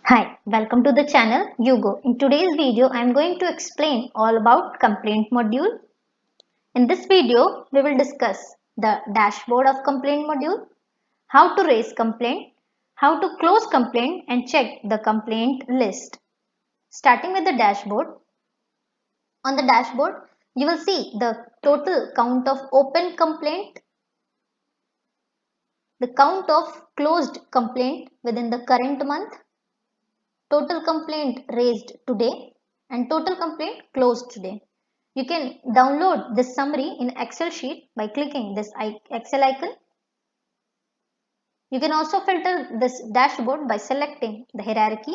Hi, welcome to the channel Yugo. In today's video, I am going to explain all about complaint module. In this video, we will discuss the dashboard of complaint module, how to raise complaint, how to close complaint and check the complaint list. Starting with the dashboard. On the dashboard, you will see the total count of open complaint, the count of closed complaint within the current month, total complaint raised today and total complaint closed today. You can download this summary in Excel sheet by clicking this Excel icon. You can also filter this dashboard by selecting the hierarchy,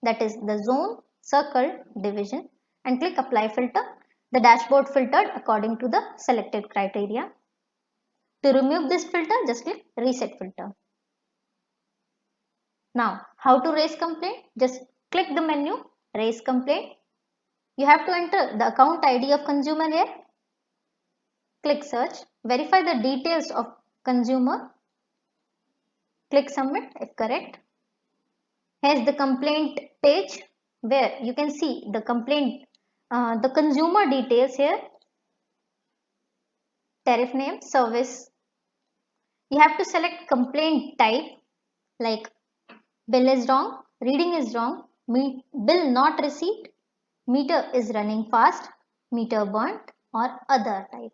that is the zone, circle, division, and click apply filter. The dashboard filtered according to the selected criteria. To remove this filter, just click reset filter. Now, how to raise complaint? Just click the menu, raise complaint. You have to enter the account ID of consumer here. Click search. Verify the details of consumer. Click submit if correct. Here's the complaint page where you can see the complaint, the consumer details here. Tariff name, service. You have to select complaint type like bill is wrong, reading is wrong, bill not received, meter is running fast, meter burnt, or other type.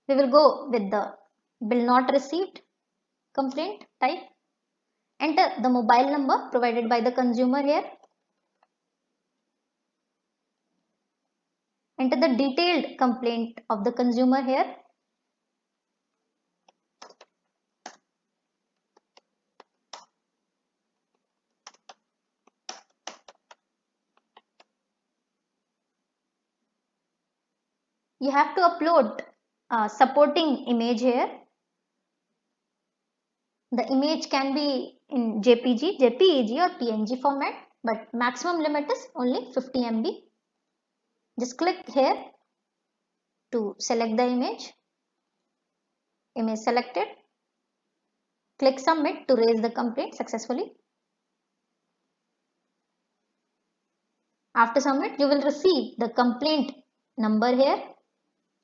We will go with the bill not received complaint type. Enter the mobile number provided by the consumer here. Enter the detailed complaint of the consumer here. You have to upload a supporting image here. The image can be in JPG, JPEG or PNG format, but maximum limit is only 50 MB. Just click here to select the image. Image selected. Click submit to raise the complaint successfully. After submit, you will receive the complaint number here,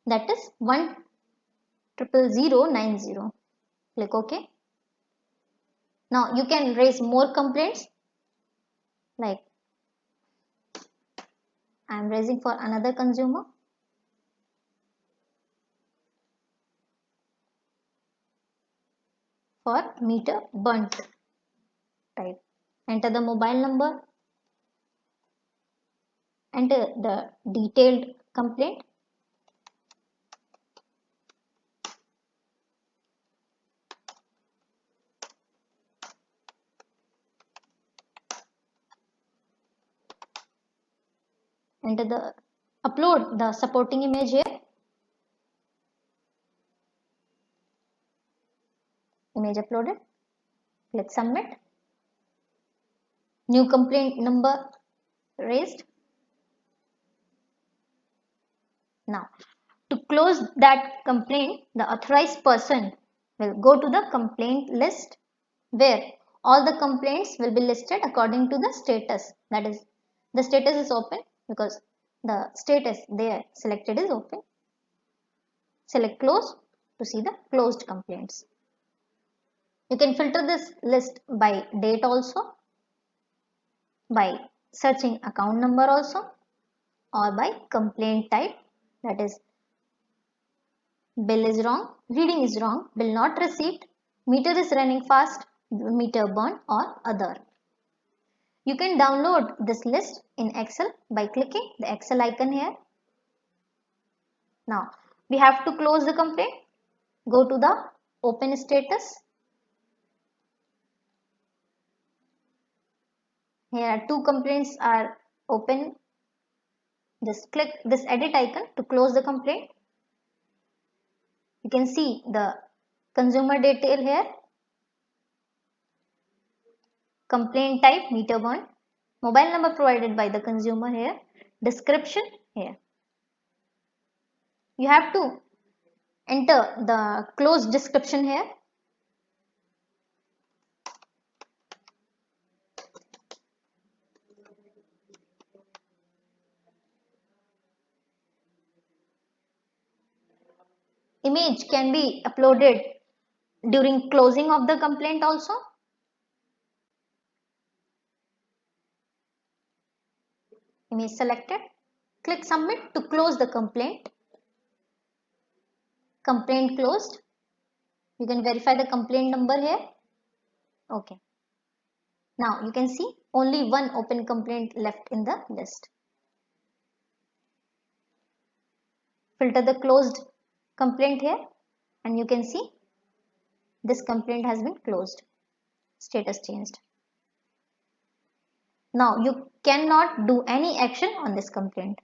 that is 1009090. Click OK. Now you can raise more complaints, like I am raising for another consumer. For meter burnt type. Enter the mobile number. Enter the detailed complaint. Upload the supporting image here. Image uploaded. Click submit. New complaint number raised. Now, to close that complaint, the authorized person will go to the complaint list where all the complaints will be listed according to the status. That is, the status is open because the status there selected is open. Select close to see the closed complaints. You can filter this list by date also, by searching account number also, or by complaint type, that is bill is wrong, reading is wrong, bill not received, meter is running fast, meter burn, or other. You can download this list in Excel by clicking the Excel icon here. Now we have to close the complaint. Go to the open status. Here two complaints are open. Just click this edit icon to close the complaint. You can see the consumer detail here. Complaint type meter burn. Mobile number provided by the consumer here. Description here. You have to enter the closed description here. image can be uploaded during closing of the complaint also. Image selected. Click submit to close the complaint. Complaint closed. You can verify the complaint number here. Okay. Now you can see only one open complaint left in the list. Filter the closed complaint here and you can see this complaint has been closed. Status changed. Now you cannot do any action on this complaint.